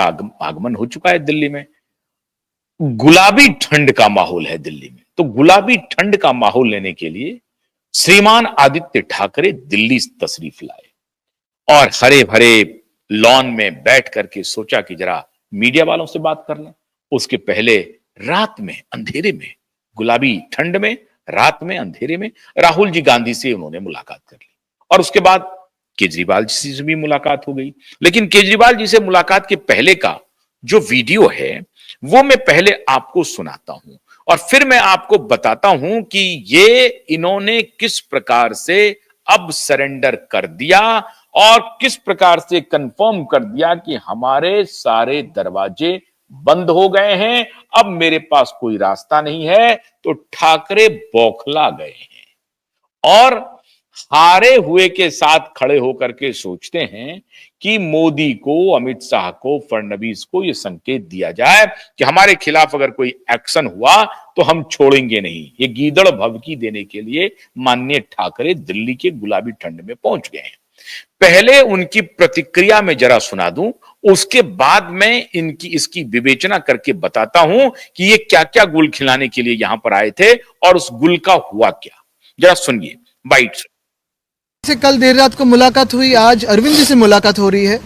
आगमन हो चुका है दिल्ली में। गुलाबी ठंड का माहौल है दिल्ली में, तो गुलाबी ठंड का माहौल लेने के लिए श्रीमान आदित्य ठाकरे दिल्ली तशरीफ लाए और हरे भरे लॉन में बैठ करके सोचा कि जरा मीडिया वालों से बात कर लें। उसके पहले रात में अंधेरे में, गुलाबी ठंड में, रात में अंधेरे में राहुल जी गांधी से उन्होंने मुलाकात कर ली और उसके बाद केजरीवाल जी से भी मुलाकात हो गई। लेकिन केजरीवाल जी से मुलाकात के पहले का जो वीडियो है वो मैं पहले आपको सुनाता हूं और फिर मैं आपको बताता हूं कि ये इन्होंने किस प्रकार से अब सरेंडर कर दिया और किस प्रकार से कंफर्म कर दिया कि हमारे सारे दरवाजे बंद हो गए हैं, अब मेरे पास कोई रास्ता नहीं है। तो ठाकरे बौखला गए हैं और हारे हुए के साथ खड़े होकर के सोचते हैं कि मोदी को, अमित शाह को, फडणवीस को यह संकेत दिया जाए कि हमारे खिलाफ अगर कोई एक्शन हुआ तो हम छोड़ेंगे नहीं। ये गीदड़ भभकी देने के लिए माननीय ठाकरे दिल्ली के गुलाबी ठंड में पहुंच गए हैं। पहले उनकी प्रतिक्रिया में जरा सुना दूं, उसके बाद मैं इसकी विवेचना करके बताता हूं कि ये क्या क्या गुल खिलाने के लिए यहां पर आए थे और उस गुल का हुआ क्या। जरा सुनिए बाइट से। कल देर रात को मुलाकात हुई, आज अरविंद जी से मुलाकात हो रही है।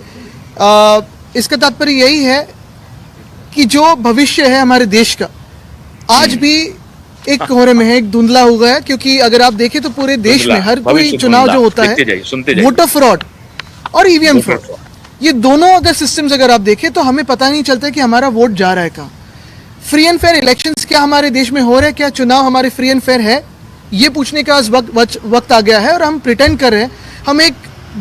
इसका तात्पर्य यही है कि जो भविष्य है हमारे देश का आज भी एक कोहरे में है, एक धुंधला हो गया है। क्योंकि अगर आप देखें तो पूरे देश में हर कोई चुनाव जो होता है, वोटर फ्रॉड और ईवीएम फ्रॉड, ये दोनों अगर सिस्टम्स अगर आप देखें तो हमें पता नहीं चलता कि हमारा वोट जा रहा है कहाँ। फ्री एंड फेयर इलेक्शंस क्या हमारे देश में हो रहे हैं, क्या चुनाव हमारे फ्री एंड फेयर है, ये पूछने का वक्त आ गया है। और हम प्रिटेंड कर रहे हैं, हम एक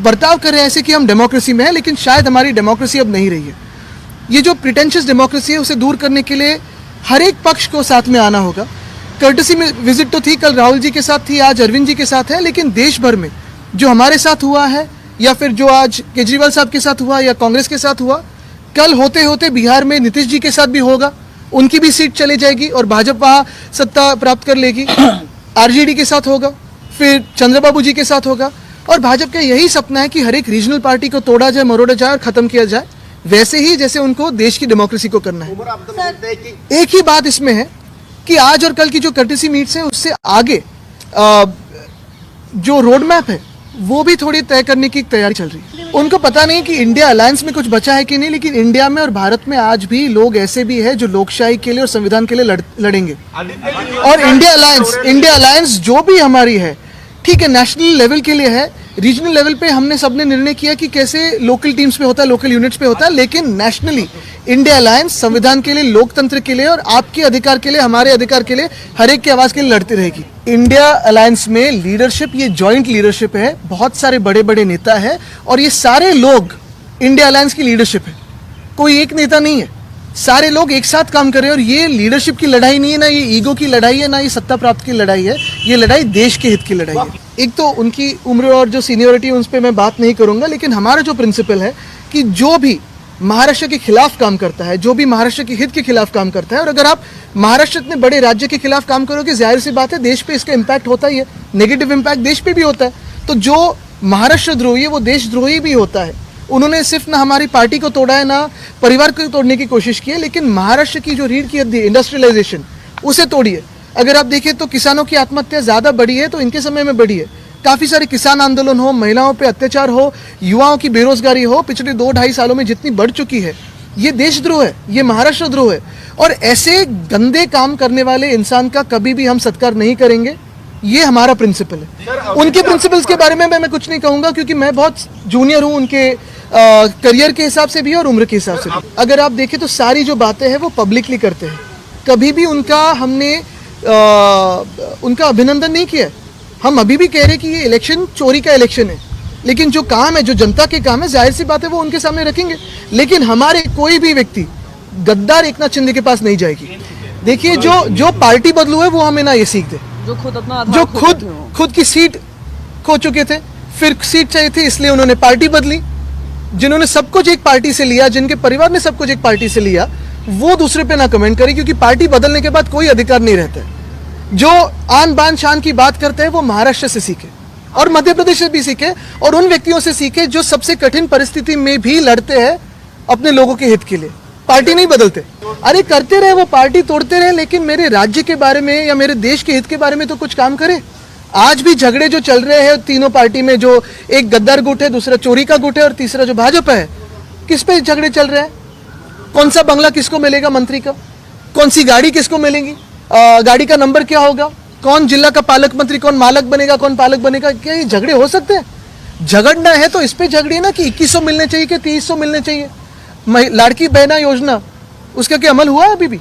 बर्ताव कर रहे हैं ऐसे कि हम डेमोक्रेसी में है, लेकिन शायद हमारी डेमोक्रेसी अब नहीं रही है। ये जो प्रिटेंशियस डेमोक्रेसी है उसे दूर करने के लिए हर एक पक्ष को साथ में आना होगा। कर्टसी में विजिट तो थी, कल राहुल जी के साथ थी, आज अरविंद जी के साथ है, लेकिन देश भर में जो हमारे साथ हुआ है या फिर जो आज केजरीवाल साहब के साथ हुआ या कांग्रेस के साथ हुआ, कल होते होते बिहार में नीतीश जी के साथ भी होगा, उनकी भी सीट चली जाएगी और भाजपा सत्ता प्राप्त कर लेगी। आरजेडी के साथ होगा, फिर चंद्रबाबू जी के साथ होगा और भाजपा का यही सपना है कि हर एक रीजनल पार्टी को तोड़ा जाए, मरोड़ा जाए और खत्म किया जाए, वैसे ही जैसे उनको देश की डेमोक्रेसी को करना है। एक ही बात इसमें है कि आज और कल की जो कर्टेसी मीट्स है उससे आगे जो रोड मैप है वो भी थोड़ी तय करने की तैयारी चल रही है। उनको पता नहीं कि इंडिया अलायंस में कुछ बचा है कि नहीं, लेकिन इंडिया में और भारत में आज भी लोग ऐसे भी हैं जो लोकशाही के लिए और संविधान के लिए लड़ेंगे। और इंडिया अलायंस जो भी हमारी है, ठीक है, नेशनल लेवल के लिए है, रीजनल लेवल पे हमने सबने निर्णय किया कि कैसे लोकल टीम्स पे होता है, लोकल यूनिट्स पे होता है, लेकिन नेशनली इंडिया अलायंस संविधान के लिए, लोकतंत्र के लिए और आपके अधिकार के लिए, हमारे अधिकार के लिए, हर एक की आवाज के लिए लड़ती रहेगी। इंडिया अलायंस में लीडरशिप, ये जॉइंट लीडरशिप है, बहुत सारे बड़े बड़े नेता है और ये सारे लोग इंडिया अलायंस की लीडरशिप है, कोई एक नेता नहीं है, सारे लोग एक साथ काम कर रहे हैं। और ये लीडरशिप की लड़ाई नहीं है, ना ये ईगो की लड़ाई है, ना ये सत्ता प्राप्त की लड़ाई है, ये लड़ाई देश के हित की लड़ाई है। एक तो उनकी उम्र और जो सीनियरिटी उन पर मैं बात नहीं करूंगा, लेकिन हमारा जो प्रिंसिपल है कि जो भी महाराष्ट्र के खिलाफ काम करता है, जो भी महाराष्ट्र के हित के खिलाफ काम करता है, और अगर आप महाराष्ट्र इतने बड़े राज्य के खिलाफ काम करोगे, जाहिर सी बात है देश पे इसका इम्पैक्ट होता ही है, नेगेटिव इम्पैक्ट देश पे भी होता है। तो जो महाराष्ट्र द्रोही है वो देशद्रोही भी होता है। उन्होंने सिर्फ ना हमारी पार्टी को तोड़ा है, ना परिवार को तोड़ने की कोशिश की है, लेकिन महाराष्ट्र की जो रीढ़ की हड्डी इंडस्ट्रियलाइजेशन, उसे तोड़ी है। अगर आप देखें तो किसानों की आत्महत्या ज्यादा बढ़ी है तो इनके समय में बढ़ी है। काफी सारे किसान आंदोलन हो, महिलाओं पे अत्याचार हो, युवाओं की बेरोजगारी हो, पिछले 2-2.5 सालों में जितनी बढ़ चुकी है, ये देशद्रोह है, ये महाराष्ट्र द्रोह है। और ऐसे गंदे काम करने वाले इंसान का कभी भी हम सत्कार नहीं करेंगे, ये हमारा प्रिंसिपल है। उनके प्रिंसिपल्स के बारे में मैं कुछ नहीं कहूंगा क्योंकि मैं बहुत जूनियर हूं उनके करियर के हिसाब से भी और उम्र के हिसाब से भी। अगर आप देखें तो सारी जो बातें हैं वो पब्लिकली करते हैं, कभी भी हमने उनका अभिनंदन नहीं किया। हम अभी भी कह रहे हैं कि ये इलेक्शन चोरी का इलेक्शन है, लेकिन जो काम है, जो जनता के काम है, जाहिर सी बात है वो उनके सामने रखेंगे। लेकिन हमारे कोई भी व्यक्ति गद्दार एकनाथ शिंदे के पास नहीं जाएगी। देखिए जो पार्टी बदलू है वो हमें ना ये सीख दे, जो खुद की सीट खो चुके थे, फिर सीट चाहिए थी इसलिए उन्होंने पार्टी बदली। जिन्होंने सब कुछ एक पार्टी से लिया, जिनके परिवार ने सब कुछ एक पार्टी से लिया, वो दूसरे पे ना कमेंट करे, क्योंकि पार्टी बदलने के बाद कोई अधिकार नहीं रहता है। जो आन बान शान की बात करते हैं वो महाराष्ट्र से सीखे और मध्य प्रदेश से भी सीखे और उन व्यक्तियों से सीखे जो सबसे कठिन परिस्थिति में भी लड़ते हैं अपने लोगों के हित के लिए, पार्टी नहीं बदलते। अरे करते रहे, वो पार्टी तोड़ते रहे, लेकिन मेरे राज्य के बारे में या मेरे देश के हित के बारे में तो कुछ काम करे। आज भी झगड़े जो चल रहे हैं तीनों पार्टी में, जो एक गद्दार गुट है, दूसरा चोरी का गुट है और तीसरा जो भाजपा है, किस पे झगड़े चल रहे हैं? कौन सा बंगला किसको मिलेगा मंत्री का, कौन सी गाड़ी किसको मिलेगी, गाड़ी का नंबर क्या होगा, कौन जिला का पालक मंत्री, कौन मालक बनेगा, कौन पालक बनेगा? क्या ये झगड़े हो सकते हैं? झगड़ना है तो इस पे झगड़िए ना कि 2100 मिलने चाहिए कि 2300 मिलने चाहिए। लाड़की बहना योजना, उसका क्या अमल हुआ है अभी भी?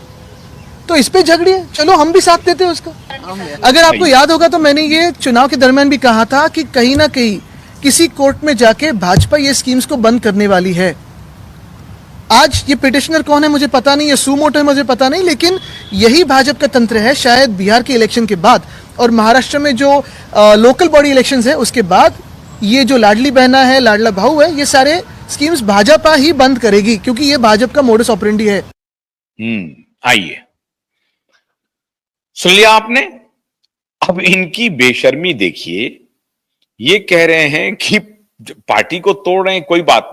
तो इस पे झगड़िए, चलो हम भी साथ देते हैं उसका। अगर आपको याद होगा तो मैंने ये चुनाव के दरमियान भी कहा था कि कहीं ना कहीं किसी कोर्ट में जाके भाजपा ये स्कीम्स को बंद करने वाली है। आज ये पिटिशनर कौन है मुझे पता नहीं, ये सुमोटो है मुझे पता नहीं, लेकिन यही भाजपा का तंत्र है। शायद बिहार के इलेक्शन के बाद और महाराष्ट्र में जो लोकल बॉडी इलेक्शंस है उसके बाद ये जो लाडली बहना है, लाडला भाऊ है, ये सारे स्कीम्स भाजपा ही बंद करेगी, क्योंकि ये भाजपा का मोडस ऑपरेंडी है। आइए, सुन लिया आपने। अब इनकी बेशर्मी देखिए, ये कह रहे हैं कि पार्टी को तोड़ रहे हैं, कोई बात नहीं।